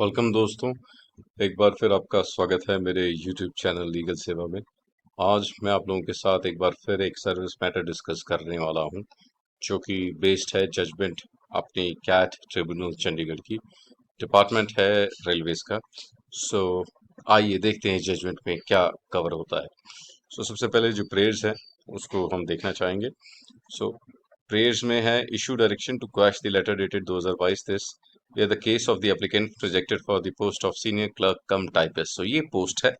Welcome दोस्तों। एक बार फिर आपका स्वागत है मेरे YouTube चैनल लीगल सेवा में। आज मैं आप लोगों के साथ एक बार फिर एक सर्विस मैटर डिस्कस करने वाला हूं, जो कि बेस्ड है जजमेंट अपनी कैट ट्रिब्यूनल चंडीगढ़ की। डिपार्टमेंट है रेलवेज का। सो आइए देखते हैं जजमेंट में क्या कवर होता है। सबसे पहले जो प्रेयर्स है उसको हम देखना चाहेंगे। सो प्रेयर्स में है issue direction to quash the letter dated 2022 this where the case of the applicant projected for the post of senior clerk cum typist। So ये पोस्ट है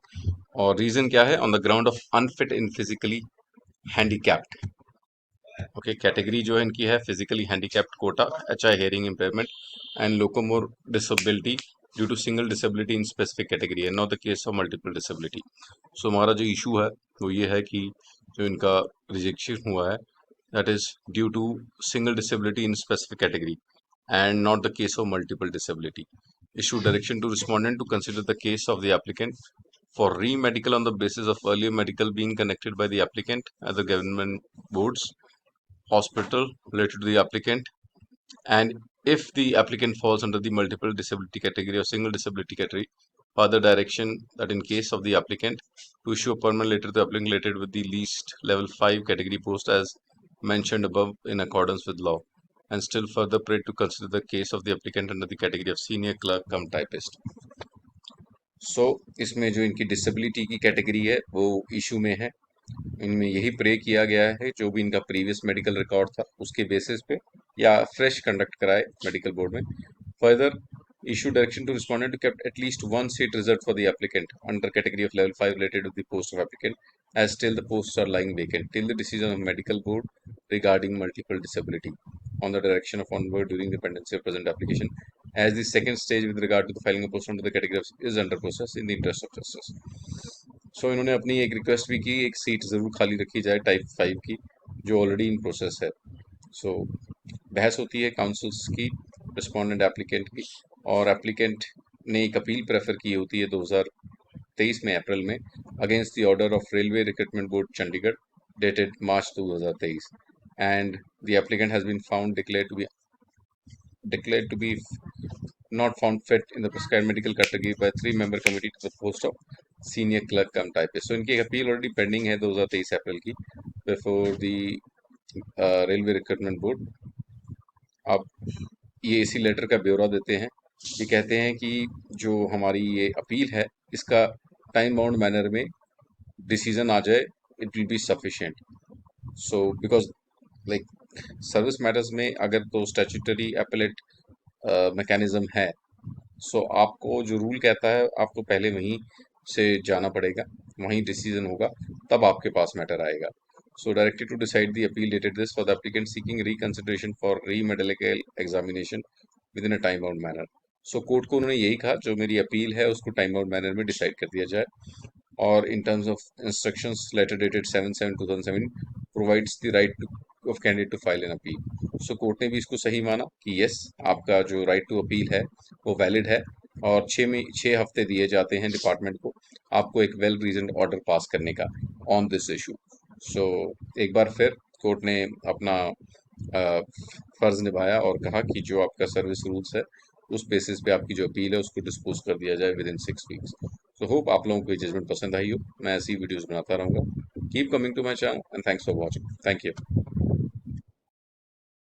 और रीजन क्या है? On the ground of unfit in physically handicapped. Okay, category जो है इनकी है physically handicapped quota, HI hearing impairment and locomotor disability due to single disability in specific category है, not the case of multiple disability. So हमारा जो issue है वो ये है कि जो इनका रिजेक्शन हुआ है that is due to single disability in specific category and not the case of multiple disability. Issue direction to respondent to consider the case of the applicant for re-medical on the basis of earlier medical being connected by the applicant at the government boards, hospital related to the applicant, and if the applicant falls under the multiple disability category or single disability category, further direction that in case of the applicant to issue a permanent letter to the applicant related with the least level 5 category post as mentioned above in accordance with law, and still further pray to consider the case of the applicant under the category of senior clerk cum typist. इसमें जो इनकी disability की category है वो issue में है। इनमें यही प्रे किया गया है जो भी इनका प्रीवियस मेडिकल रिकॉर्ड था उसके बेसिस पे या फ्रेश कंडक्ट कराए मेडिकल बोर्ड में। Further issue direction to respondent to kept at least one seat reserved for the applicant under category of level 5 related to the post of applicant as still the posts are lying vacant till the decision of medical board regarding multiple disability on the direction of onward during the pendency of present application as the second stage with regard to the filing of post under the category is under process in the interest of justice। इन्होंने अपनी एक request भी की, एक seat ज़रूर खाली रखी जाए टाइप 5 की जो ऑलरेडी इन प्रोसेस है। बहस होती है काउंसिल्स की, रिस्पोंडेंट एप्लीकेंट की, और एप्लीकेंट ने एक अपील प्रेफर की होती है 2023 में अप्रैल में against the order of railway recruitment board Chandigarh dated March 2023 and the applicant has been found declared to be not found fit in the prescribed medical category by 3-member committee to the post of senior clerk cum typist। इनकी एक appeal already pending है 2023 अप्रैल की before the railway recruitment board. अब ये इसी letter का ब्यौरा देते हैं। ये कहते हैं कि जो हमारी ये अपील है इसका टाइम बाउंड मैनर में डिसीजन आ जाए, it will be sufficient. Because like service matters में अगर तो स्टैट्यूटरी अपीलेट मैकेनिज्म है, आपको जो रूल कहता है आपको पहले वहीं से जाना पड़ेगा, वहीं डिसीजन होगा, तब आपके पास मैटर आएगा। Directed to decide the appeal dated this for the applicant seeking reconsideration for remedical examination within a time bound manner. Court को उन्होंने यही कहा जो मेरी अपील है उसको टाइम बाउंड मैनर में डिसाइड कर दिया जाए। और in terms of instructions letter dated 7/7/2007 provides the right of candidate to file an appeal. Court ने भी इसको सही माना कि यस, आपका जो राइट टू अपील है वो वैलिड है और 6 हफ्ते दिए जाते हैं डिपार्टमेंट को आपको एक वेल रीजन ऑर्डर पास करने का ऑन दिस इशू। एक बार फिर कोर्ट ने अपना फर्ज निभाया और कहा कि जो आपका सर्विस रूल्स है उस बेसिस पे आपकी जो अपील है उसको डिस्पोज कर दिया जाए विद इन 6 वीक्स। होप आप लोगों को ये जजमेंट पसंद आई हो। मैं ऐसी वीडियोस बनाता रहूँगा। Keep coming to my channel and thanks for watching. Thank you.